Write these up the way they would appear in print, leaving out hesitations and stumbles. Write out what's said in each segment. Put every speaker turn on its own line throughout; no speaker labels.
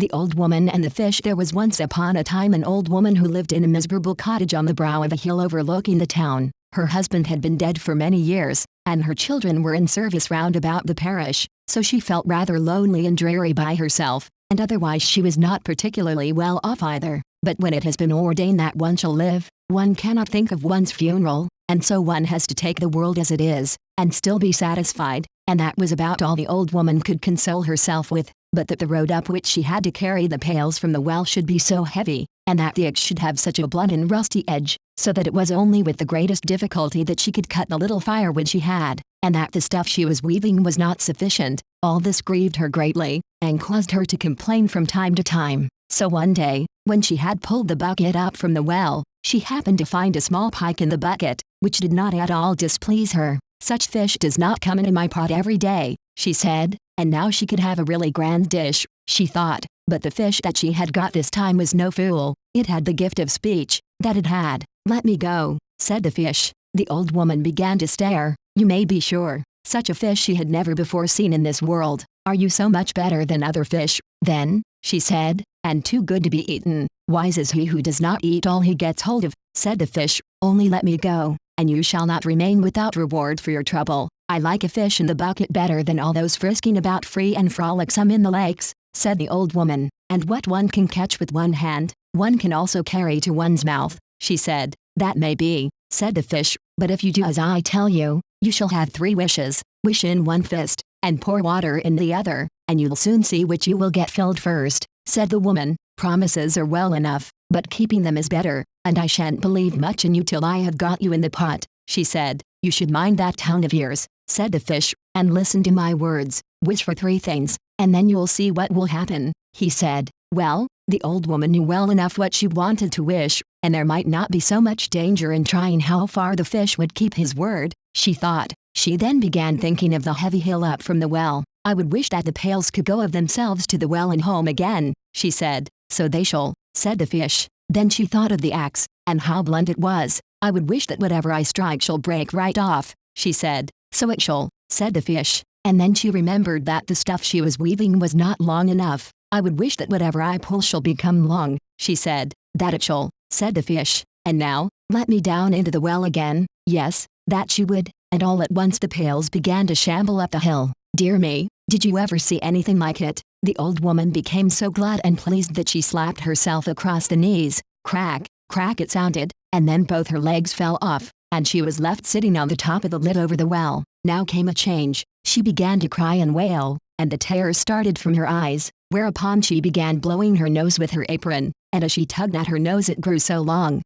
The Old Woman and the Fish. There was once upon a time an old woman who lived in a miserable cottage on the brow of a hill overlooking the town. Her husband had been dead for many years, and her children were in service round about the parish, so she felt rather lonely and dreary by herself, and otherwise she was not particularly well off either. But when it has been ordained that one shall live, one cannot think of one's funeral, and so one has to take the world as it is, and still be satisfied, and that was about all the old woman could console herself with, but that the road up which she had to carry the pails from the well should be so heavy, and that the axe should have such a blunt and rusty edge, so that it was only with the greatest difficulty that she could cut the little firewood she had, and that the stuff she was weaving was not sufficient. All this grieved her greatly, and caused her to complain from time to time. So one day, when she had pulled the bucket out from the well, she happened to find a small pike in the bucket, which did not at all displease her. "Such fish does not come into my pot every day," she said, and now she could have a really grand dish, she thought. But the fish that she had got this time was no fool. It had the gift of speech, that it had. "Let me go," said the fish. The old woman began to stare. You may be sure, such a fish she had never before seen in this world. "Are you so much better than other fish, then?" she said, "and too good to be eaten?" "Wise is he who does not eat all he gets hold of," said the fish. "Only let me go, and you shall not remain without reward for your trouble. I like a fish in the bucket better than all those frisking about free and frolicsome in the lakes," said the old woman. "And what one can catch with one hand, one can also carry to one's mouth," she said. "That may be," said the fish, "but if you do as I tell you, you shall have 3 wishes. Wish in one fist, and pour water in the other, and you'll soon see which you will get filled first," said the woman. "Promises are well enough, but keeping them is better, and I shan't believe much in you till I have got you in the pot," she said. "You should mind that tongue of yours," said the fish, "and listen to my words. Wish for 3 things, and then you'll see what will happen," he said. Well, the old woman knew well enough what she wanted to wish, and there might not be so much danger in trying how far the fish would keep his word, she thought. She then began thinking of the heavy hill up from the well. "I would wish that the pails could go of themselves to the well and home again," she said. "So they shall," said the fish. Then she thought of the axe, and how blunt it was. "I would wish that whatever I strike shall break right off," she said. "So it shall," said the fish. And then she remembered that the stuff she was weaving was not long enough. "I would wish that whatever I pull shall become long," she said. "That it shall," said the fish. "And now, let me down into the well again." Yes, that she would, and all at once the pails began to shamble up the hill. Dear me, did you ever see anything like it? The old woman became so glad and pleased that she slapped herself across the knees. Crack, crack it sounded, and then both her legs fell off, and she was left sitting on the top of the lid over the well. Now came a change. She began to cry and wail, and the tears started from her eyes, whereupon she began blowing her nose with her apron, and as she tugged at her nose it grew so long,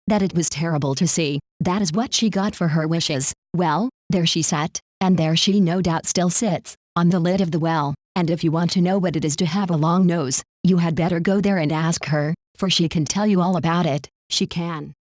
that it was terrible to see. That is what she got for her wishes. Well, there she sat, and there she no doubt still sits, on the lid of the well, and if you want to know what it is to have a long nose, you had better go there and ask her, for she can tell you all about it. She can.